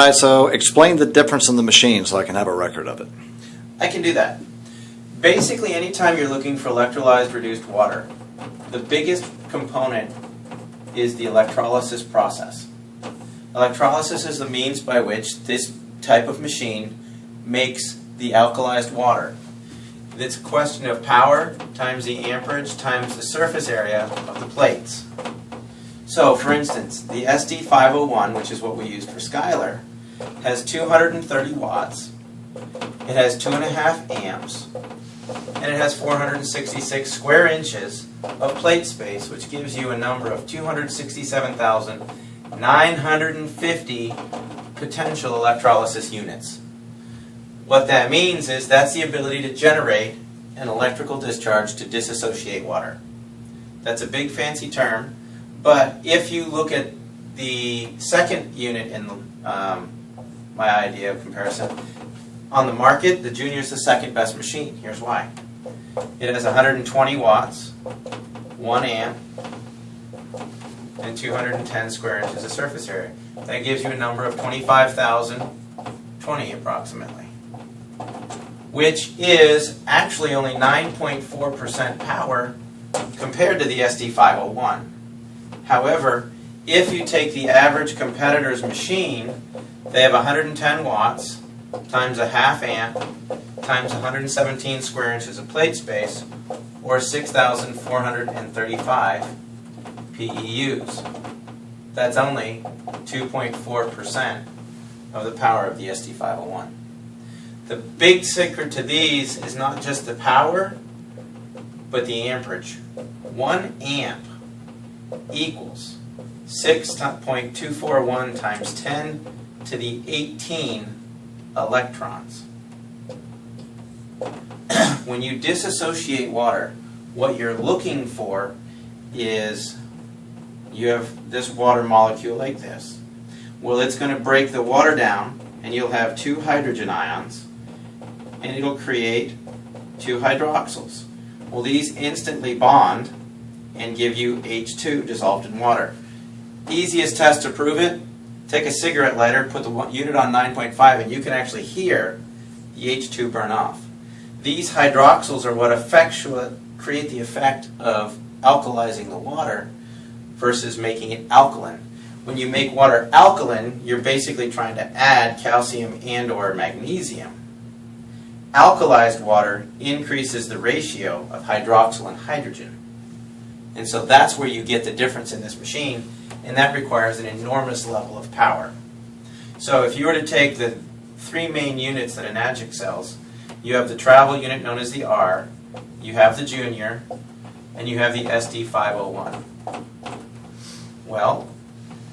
Ty, so explain the difference in the machine so I can have a record of it. I can do that. Basically, anytime you're looking for electrolyzed reduced water, the biggest component is the electrolysis process. Electrolysis is the means by which this type of machine makes the alkalized water. It's a question of power times the amperage times the surface area of the plates. So, for instance, the SD501, which is what we used for Skylar, has 230 watts, it has 2.5 amps, and it has 466 square inches of plate space, which gives you a number of 267,950 potential electrolysis units. What that means is that's the ability to generate an electrical discharge to disassociate water. That's a big fancy term, but if you look at the second unit in my idea of comparison, on the market, the Junior is the second best machine. Here's why. It has 120 watts, 1 amp, and 210 square inches of surface area. That gives you a number of 25,020 approximately, which is actually only 9.4% power compared to the SD501. However, if you take the average competitor's machine, they have 110 watts times a half amp times 117 square inches of plate space, or 6,435 PEUs. That's only 2.4% of the power of the SD501. The big secret to these is not just the power, but the amperage. 1 amp equals 6.241 times 10 to the 18 electrons. When you disassociate water, what you're looking for is you have this water molecule like this. Well, it's going to break the water down, and you'll have 2 hydrogen ions, and it'll create 2 hydroxyls. Well, these instantly bond and give you H2 dissolved in water. Easiest test to prove it, take a cigarette lighter, put the unit on 9.5, and you can actually hear the H2 burn off. These hydroxyls are what create the effect of alkalizing the water versus making it alkaline. When you make water alkaline, you're basically trying to add calcium and or magnesium. Alkalized water increases the ratio of hydroxyl and hydrogen. And so that's where you get the difference in this machine, and that requires an enormous level of power. So if you were to take the 3 main units that Enagic sells, you have the travel unit known as the R, you have the Junior, and you have the SD501. Well,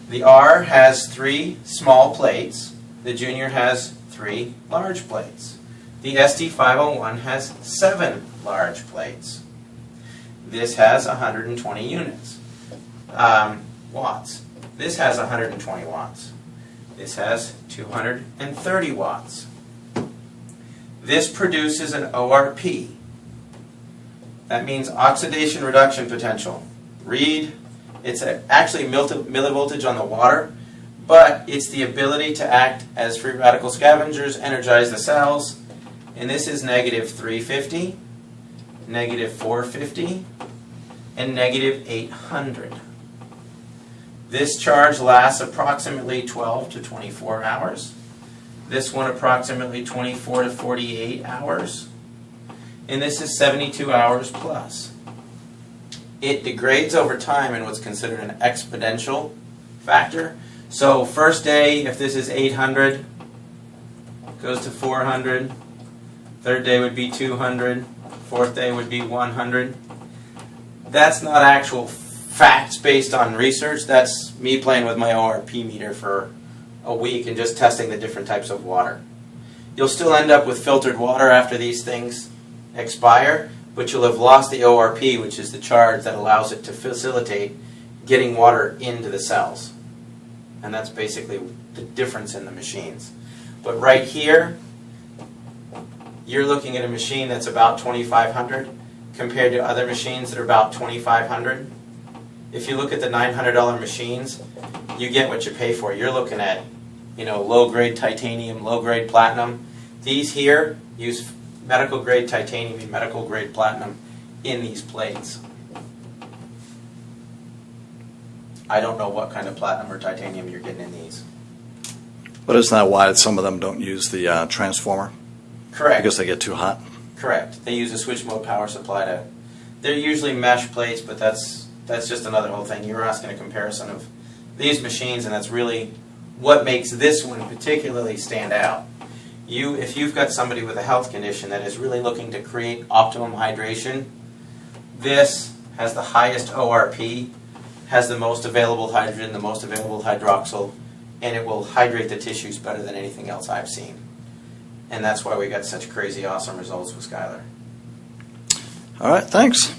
the R has 3 small plates, the Junior has 3 large plates. The SD501 has 7 large plates. This has 120 units, watts. This has 120 watts. This has 230 watts. This produces an ORP. That means oxidation reduction potential. Read, it's actually millivoltage on the water, but it's the ability to act as free radical scavengers, energize the cells, and this is negative 350, negative 450, and negative 800. This charge lasts approximately 12 to 24 hours. This one approximately 24 to 48 hours. And this is 72 hours plus. It degrades over time in what's considered an exponential factor. So first day, if this is 800, goes to 400. Third day would be 200. Fourth day would be 100. That's not actual facts based on research. That's me playing with my ORP meter for a week and just testing the different types of water. You'll still end up with filtered water after these things expire, but you'll have lost the ORP, which is the charge that allows it to facilitate getting water into the cells. And that's basically the difference in the machines. But right here, you're looking at a machine that's about 2,500 compared to other machines that are about 2,500. If you look at the $900 machines, you get what you pay for. You're looking at low-grade titanium, low-grade platinum. These here use medical-grade titanium and medical-grade platinum in these plates. I don't know what kind of platinum or titanium you're getting in these. But isn't that why some of them don't use the transformer? Correct. Because they get too hot? Correct. They use a switch mode power supply to. They're usually mesh plates, but that's just another whole thing. You were asking a comparison of these machines, and that's really what makes this one particularly stand out. If you've got somebody with a health condition that is really looking to create optimum hydration, this has the highest ORP, has the most available hydrogen, the most available hydroxyl, and it will hydrate the tissues better than anything else I've seen. And that's why we got such crazy awesome results with Skylar. All right, thanks.